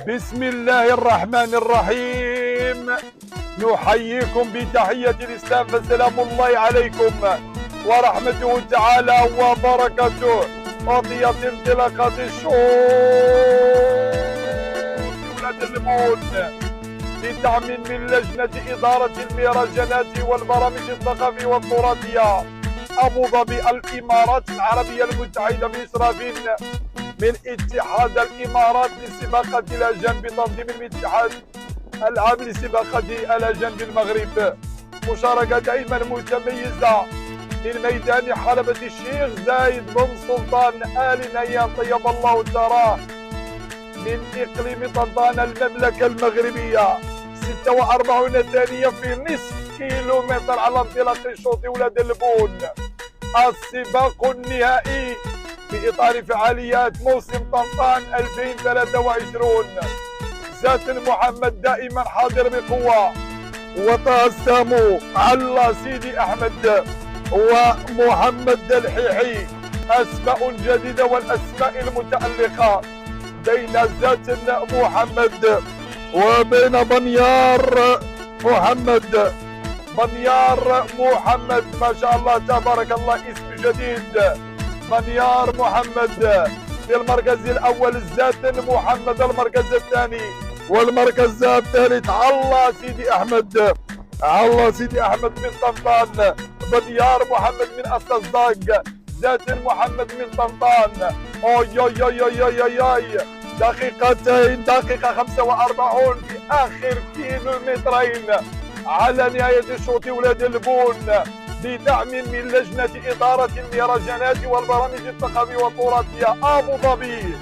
بسم الله الرحمن الرحيم. نحييكم بتحية الإسلام، فسلام الله عليكم ورحمته تعالى وبركاته. قضية انطلاقة الشوط ولاد الليمون بدعم من لجنة إدارة المهرجانات والبرامج الثقافية والتراثية أبو ظبي الإمارات العربية المتحدة بإشراف من اتحاد الإمارات لسباقة الأجانب بتنظيم الاتحاد العام لسباقة الأجانب بالمغرب. مشاركة دائما متميزة من ميدان حلبة الشيخ زايد بن سلطان آل نهيان طيب الله ثراه من إقليم طنطان المملكة المغربية. 46 ثانية في نصف كيلومتر على انطلاق الشوط ولاد اللبون. السباق النهائي في إطار فعاليات موسم طنطان 2023. زات محمد دائما حاضر بقوة، وطه السامو على سيدي أحمد ومحمد الحيحي. أسماء جديدة والأسماء المتألقة بين زات محمد وبين بنيار محمد. بنيار محمد ما شاء الله تبارك الله، اسم جديد. بنيار محمد في المركز الأول، زات محمد المركز الثاني، والمركز الثالث الله سيدي أحمد. الله سيدي أحمد من طنطان، بنيار محمد من الصزاق، زات محمد من طنطان. أوي أوي أوي أوي أوي أوي. دقيقة 45 في آخر كيلومترين على نهاية الشوط ولاد اللبون بدعم من لجنة إدارة المهرجانات والبرامج الثقافية والتراثية أبو ظبي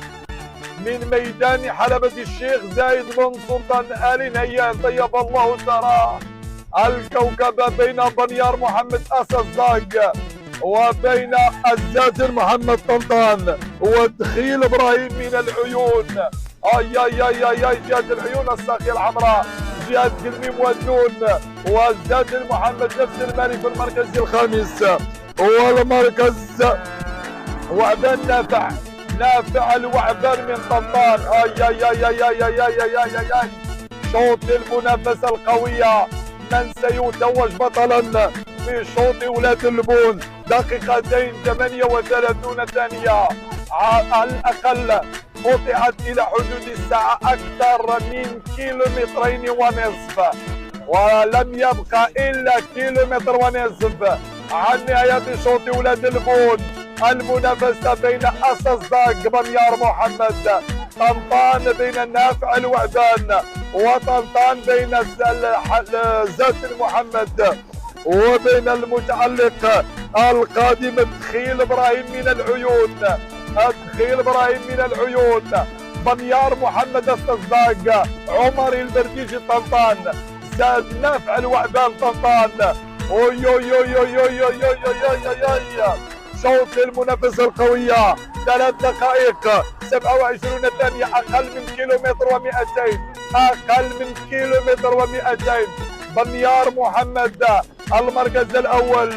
من ميدان حلبة الشيخ زايد بن سلطان آل نهيان طيب الله ثراه. الكوكب بين بنيار محمد الصزاق وبين الزات محمد طنطان ودخيل ابراهيم من العيون. اي اي اي اي اي جهة العيون الساقية الحمراء، جهة الميم والنون، والزات محمد نفس المالي في المركز الخامس، والمركز وعبان نافع الوعبان من طنطان. اي اي اي اي اي اي اي اي اي اي. شوط المنافسة القوية، من سيتوج بطلا في شوط ولاد اللبون. دقيقتين 38 ثانية على الأقل قطعت إلى حدود الساعة أكثر من كيلومترين ونصف، ولم يبقى إلا كيلومتر ونصف عن نهاية شوط ولاد اللبون. المنافسة بين الصزاق بنيار محمد، طنطان بين نافع الوعبان، وطنطان بين زات محمد، وبين المتعلق القادم دخيل ابراهيم من العيون. دخيل ابراهيم من العيون، بنيار محمد الصزاق، عمر البرديجي طنطان، زاد نافع الوعبان طنطان. اوي اوي اوي اوي اوي اوي اوي اوي. شوط المنافسة القوية، 3 دقائق 27 ثانية، أقل من كيلومتر و200، أقل من كيلومتر و200. بنيار محمد المركز الأول،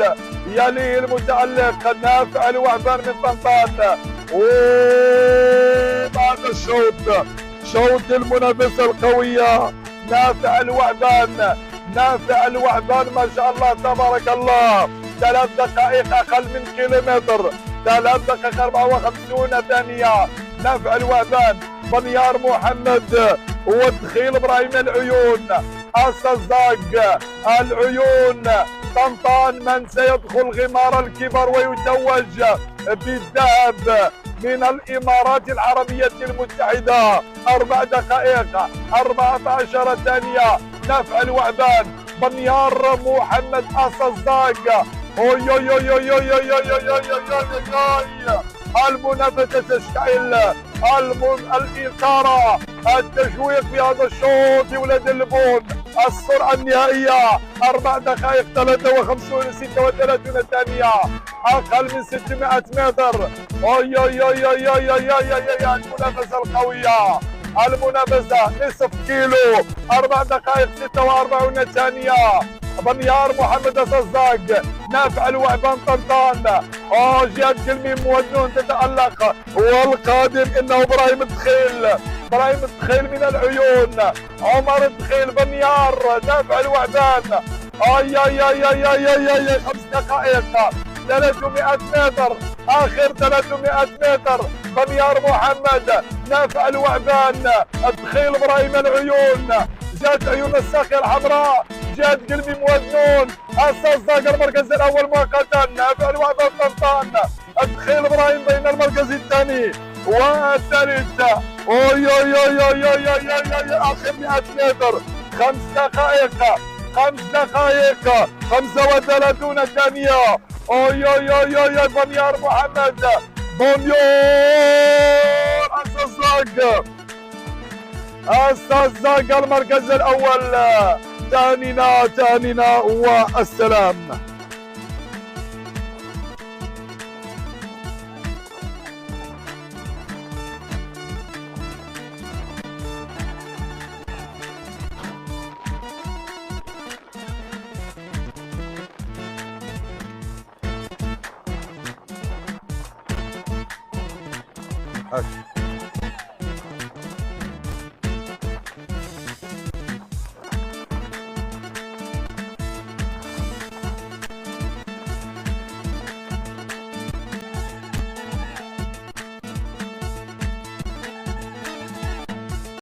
يليه المتألق نافع الوعبان من طنطان. وبعد الشوط، شوط المنافسة القوية، نافع الوعبان، نافع الوعبان ما شاء الله تبارك الله. 3 دقائق أقل من كيلومتر، 3 دقائق 54 ثانية. نافع الوعبان، بنيار محمد، ودخيل ابراهيم العيون، الصزاق العيون، طنطان من سيدخل غمار الكبر ويتوج بالذهب من الإمارات العربية المتحدة. 4 دقائق 14 ثانية. نافع الوعبان، بنيار محمد الصزاق. اوي اوي اوي اوي اوي اوي اوي اوي اوي. المنافسة تشتعل، الإثارة، التشويق في هذا الشوط ولاد اللبون. السرعة النهائية 4 دقائق 53 36 ثانية، أقل من 600 متر. أي أي أي أي أي أي أي أي. المنافسة القوية، المنافسة نصف كيلو، 4 دقائق 46 ثانية. بنيار محمد الصزاق نافع الوعبان طنطان. جهة قلمي مودون تتألق، والقادم انه ابراهيم الدخيل، ابراهيم الدخيل من العيون، عمر الدخيل بنيار، نافع الوعبان. اي اي اي اي اي اي, أي 5 دقائق 300 متر، اخر 300 متر، بنيار محمد، نافع الوعبان، الدخيل ابراهيم العيون، جات عيون الساقية الحمراء، جات قلبي مودنون، الصزاق المركز الاول مؤقتا، نافع الوعبان طنطان، الدخيل ابراهيم بين المركز الثاني والثالث. اوي اوي اوي اوي اوي اوي اخر 100 متر، 5 دقائق 5 دقائق 35 ثانية. اوي اوي اوي اوي بنيار محمد، بنيار الصزاق، الصزاق المركز الاول. تهانينا والسلام. Okay.